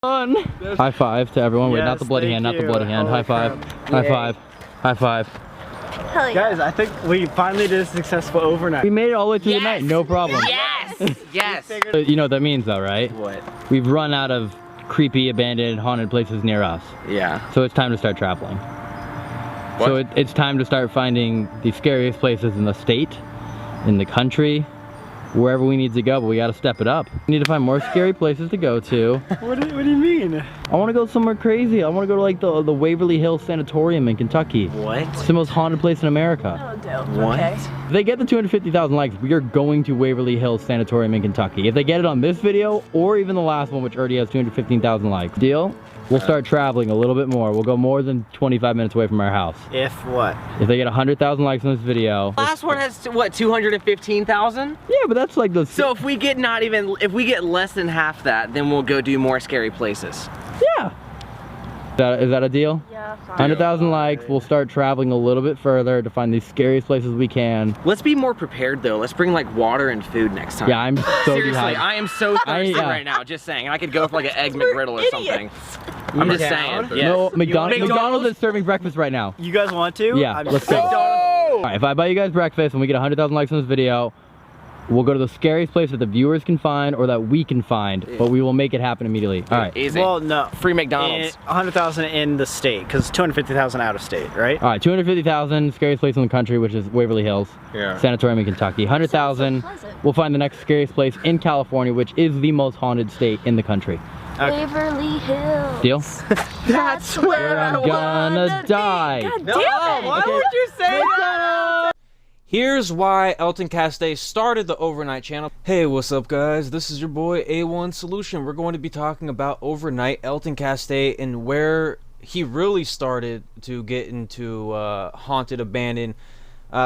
Fun. High five to everyone. Wait, not the bloody hand, not the bloody hand. High five. High five. High five. Hell yeah. Guys, I think we finally did a successful overnight. We made it all the way through the night, no problem. Yes! Yes! You know what that means though, right? What? We've run out of creepy, abandoned, haunted places near us. Yeah. So it's time to start traveling. What? So it's time to start finding the scariest places in the state, in the country, wherever we need to go, but we gotta step it up. We need to find more scary places to go to. What do you mean? I wanna go somewhere crazy. I wanna go to like the Waverly Hills Sanatorium in Kentucky. What? It's the most haunted place in America. Oh, dope. What? Okay. If they get the 250,000 likes, we are going to Waverly Hills Sanatorium in Kentucky. If they get it on this video, or even the last one, which already has 215,000 likes. Deal? We'll start traveling a little bit more. We'll go more than 25 minutes away from our house. If what? If they get 100,000 likes on this video. Last one has, what, 215,000? Yeah, but that's like the... So if we get if we get less than half that, then we'll go do more scary places. Yeah. Is that a deal? Yeah, fine. 100,000 likes, we'll start traveling a little bit further to find the scariest places we can. Let's be more prepared though. Let's bring like water and food next time. Yeah, I'm so Seriously, dehydrated. I am so thirsty right now, just saying. I could go for like an egg McGriddle or something. I'm just saying. Yes. No, McDonald's is serving breakfast right now. You guys want to? Yeah, let's go. All right, if I buy you guys breakfast and we get 100,000 likes on this video, we'll go to the scariest place that the viewers can find or that we can find, but we will make it happen immediately. All right. Easy. Well, no. Free McDonald's. 100,000 in the state, because 250,000 out of state, right? All right, 250,000, scariest place in the country, which is Waverly Hills, Yeah. Sanatorium in Kentucky. 100,000, we'll find the next scariest place in California, which is the most haunted state in the country. Okay. Waverly Hills. Deal? That's where I'm gonna die. God damn it! Why would you say that? Here's why Elton Castee started the Overnight channel. Hey, what's up guys? This is your boy A1 Solution. We're going to be talking about Overnight, Elton Castee, and where he really started to get into haunted, abandoned,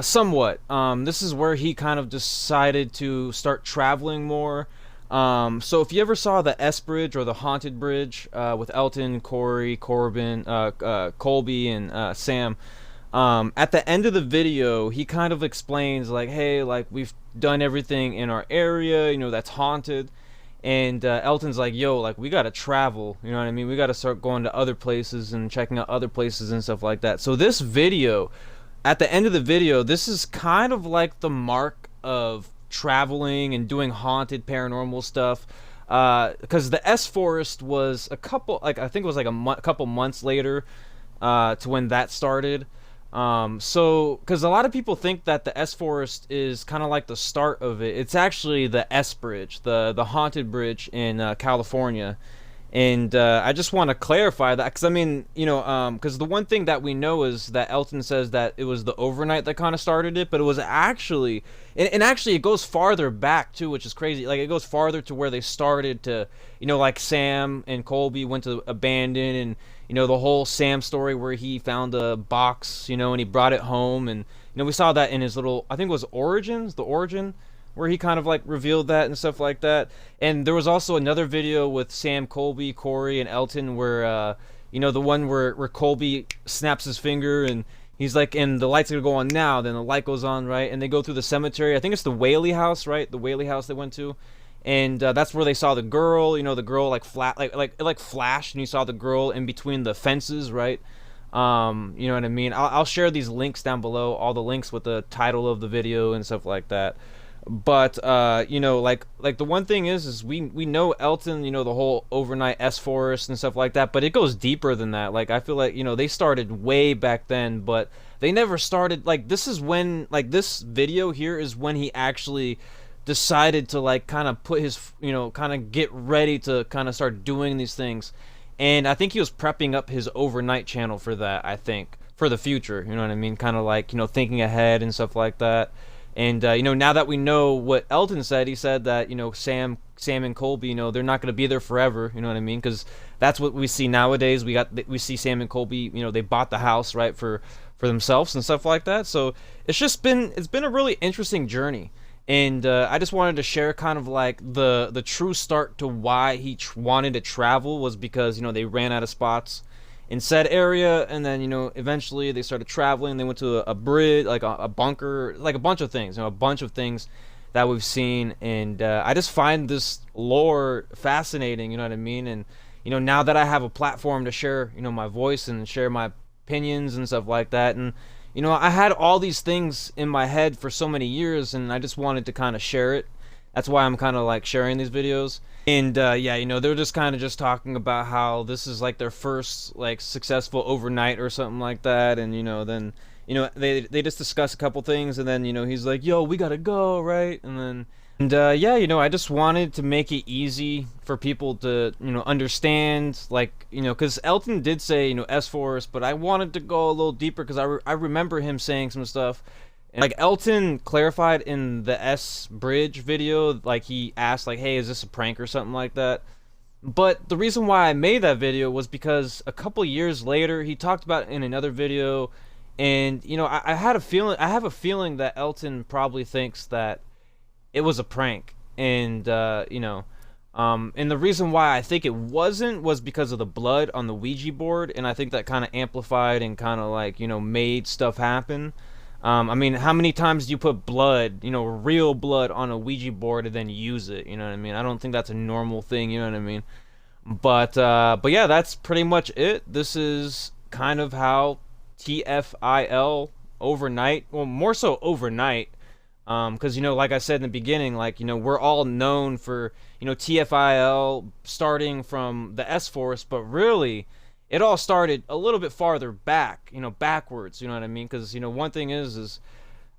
somewhat. This is where he kind of decided to start traveling more. So if you ever saw the S Bridge or the Haunted Bridge with Elton, Corey, Corbin, Colby, and Sam, at the end of the video, he kind of explains like, hey, like we've done everything in our area, you know, that's haunted. And Elton's like, yo, like we gotta travel, you know what I mean? We gotta start going to other places and checking out other places and stuff like that. So this video, at the end of the video, this is kind of like the mark of traveling and doing haunted paranormal stuff, because the S Forest was a couple, like I think it was like a couple months later to when that started. So because a lot of people think that the S Forest is kind of like the start of it. It's actually the S Bridge, the haunted bridge in California. And I just want to clarify that, because I mean, you know, because the one thing that we know is that Elton says that it was the Overnight that kind of started it, but it was actually, and actually it goes farther back too, which is crazy. Like it goes farther to where they started to, you know, like Sam and Colby went to abandon, and you know the whole Sam story where he found a box, you know, and he brought it home, and you know we saw that in his little, I think it was Origins, the Origin, where he kind of like revealed that and stuff like that. And there was also another video with Sam, Colby, Corey, and Elton where you know, the one where Colby snaps his finger and he's like, and the light's gonna go on now, then the light goes on, right? And they go through the cemetery. I think it's the Whaley house, right? The Whaley house they went to. And that's where they saw the girl, you know, the girl like it like flashed, and you saw the girl in between the fences, right? You know what I mean? I'll share these links down below, all the links with the title of the video and stuff like that. But you know, like the one thing is we know Elton, you know, the whole Overnight S Forest and stuff like that, but it goes deeper than that. Like I feel like, you know, they started way back then, but they never started, like this is when, like this video here is when he actually decided to like kind of put his, you know, kind of get ready to kind of start doing these things. And I think he was prepping up his Overnight channel for that, I think, for the future, you know what I mean? Kind of like, you know, thinking ahead and stuff like that. And you know, now that we know what Elton said, he said that, you know, Sam and Colby, you know, they're not going to be there forever, you know what I mean? Because that's what we see nowadays. We see Sam and Colby, you know, they bought the house, right, for themselves and stuff like that. So it's been a really interesting journey. And I just wanted to share kind of like the true start to why he wanted to travel was because, you know, they ran out of spots in said area, and then, you know, eventually they started traveling. They went to a bridge, like a bunker, like a bunch of things, you know, a bunch of things that we've seen. And I just find this lore fascinating, you know what I mean? And you know, now that I have a platform to share, you know, my voice and share my opinions and stuff like that, and you know, I had all these things in my head for so many years, and I just wanted to kind of share it. That's why I'm kind of like sharing these videos. And yeah, you know, they're just kind of just talking about how this is like their first like successful overnight or something like that. And you know, then you know, they just discuss a couple things, and then you know, he's like, yo, we gotta go, right? And then yeah, you know, I just wanted to make it easy for people to, you know, understand, like, you know, because Elton did say, you know, S-Force, but I wanted to go a little deeper because I remember him saying some stuff. And, like, Elton clarified in the S Bridge video, like, he asked, like, hey, is this a prank or something like that? But the reason why I made that video was because a couple years later, he talked about it in another video, and, you know, I have a feeling that Elton probably thinks that it was a prank, and you know, and the reason why I think it wasn't was because of the blood on the Ouija board, and I think that kind of amplified and kind of like, you know, made stuff happen. I mean, how many times do you put blood, you know, real blood on a Ouija board and then use it? You know what I mean? I don't think that's a normal thing. You know what I mean? But yeah, that's pretty much it. This is kind of how TFIL overnight, well, more so overnight. Because, you know, like I said in the beginning, like, you know, we're all known for, you know, TFIL starting from the S-Force, but really, it all started a little bit farther back, you know, backwards, you know what I mean? Because, you know, one thing is,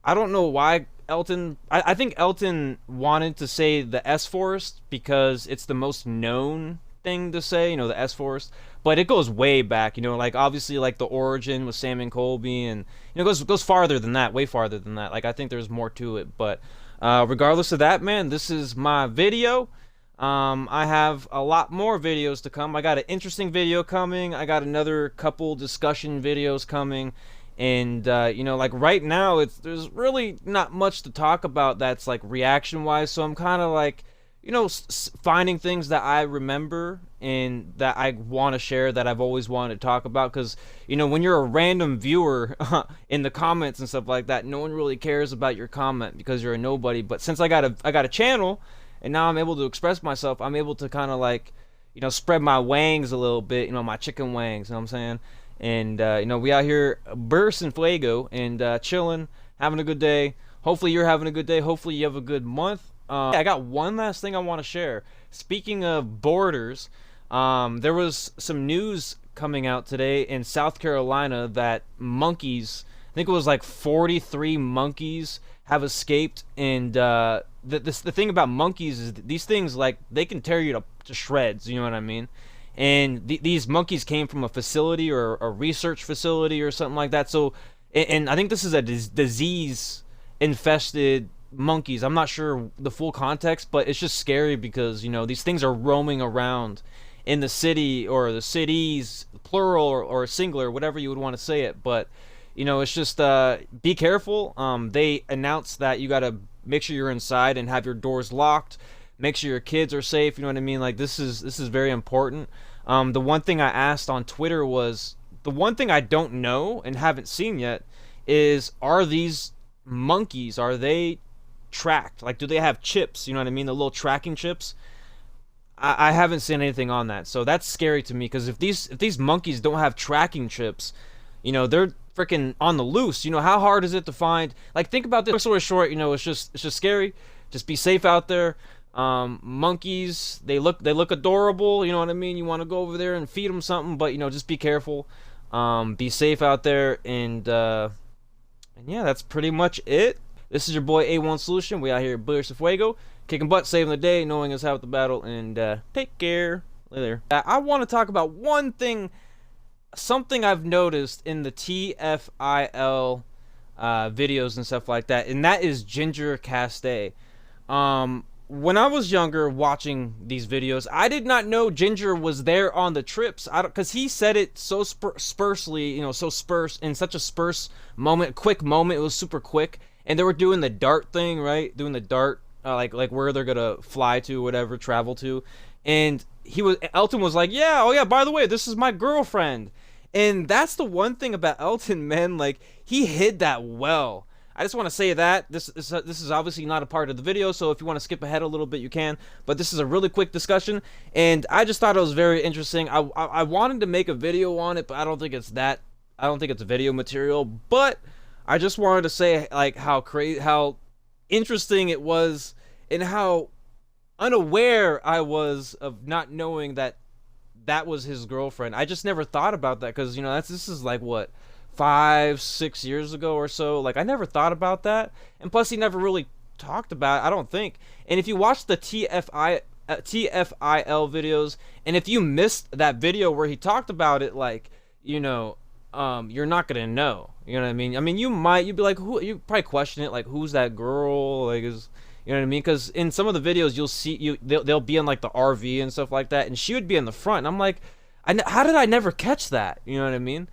I don't know why Elton, I think Elton wanted to say the S-Force because it's the most known thing to say, you know, the S-Force, but it goes way back, you know, like, obviously, like, the origin with Sam and Colby, and, you know, it goes farther than that, way farther than that, like, I think there's more to it, but, regardless of that, man, this is my video. I have a lot more videos to come. I got an interesting video coming, I got another couple discussion videos coming, and, you know, like, right now, there's really not much to talk about that's, like, reaction-wise, so I'm kind of, like, you know, finding things that I remember and that I want to share, that I've always wanted to talk about, because, you know, when you're a random viewer in the comments and stuff like that, no one really cares about your comment because you're a nobody. But since I got a channel, and now I'm able to express myself, I'm able to kind of, like, you know, spread my wangs a little bit, you know, my chicken wangs, you know what I'm saying? And, you know, we out here bursting fuego and chilling, having a good day. Hopefully you're having a good day. Hopefully you have a good month. I got one last thing I want to share. Speaking of borders, there was some news coming out today in South Carolina that monkeys, I think it was like 43 monkeys, have escaped. And the thing about monkeys is these things, like, they can tear you to shreds, you know what I mean? And these monkeys came from a facility or a research facility or something like that. So, and I think this is a disease-infested monkeys. I'm not sure the full context, but it's just scary because, you know, these things are roaming around in the city, or the cities, plural or singular, whatever you would want to say it. But, you know, it's just be careful. They announced that you got to make sure you're inside and have your doors locked, make sure your kids are safe, you know what I mean? Like, this is very important. The one thing I asked on Twitter was, the one thing I don't know and haven't seen yet is, are these monkeys, are they tracked? Like, do they have chips, you know what I mean, the little tracking chips? I haven't seen anything on that, so that's scary to me, because if these monkeys don't have tracking chips, you know, they're freaking on the loose. You know, how hard is it to find? Like, think about this. Long story short, you know, it's just scary. Just be safe out there. Monkeys, they look adorable, you know what I mean? You want to go over there and feed them something, but, you know, just be careful. Be safe out there, and yeah, that's pretty much it. This is your boy A1 Solution. We out here at Bush Fuego, kicking butt, saving the day, knowing us how to battle, and take care. Later. I want to talk about one thing, something I've noticed in the TFIL videos and stuff like that, and that is Ginger Castee. When I was younger watching these videos, I did not know Ginger was there on the trips. Because he said it so sparsely, you know, so in such a sparse moment, quick moment. It was super quick. And they were doing the dart thing, right? Doing the dart, like where they're gonna fly to, whatever, travel to. And Elton was like, yeah, oh yeah, by the way, this is my girlfriend. And that's the one thing about Elton, man. Like, he hid that well. I just want to say that this is obviously not a part of the video, so if you want to skip ahead a little bit, you can. But this is a really quick discussion, and I just thought it was very interesting. I wanted to make a video on it, but I don't think it's video material. But I just wanted to say like how interesting it was, and how unaware I was of not knowing that was his girlfriend. I just never thought about that, because, you know, this is like, what, 5-6 years ago or so. Like, I never thought about that, and plus he never really talked about it, I don't think. And if you watch the TFIL videos, and if you missed that video where he talked about it, like, you know, you're not gonna know, you know what I mean? You'd be like, who, you probably question it, like, who's that girl, like, is, you know what I mean? Because in some of the videos you'll see they'll be in like the RV and stuff like that, and she would be in the front, and I'm like, how did I never catch that? You know what I mean?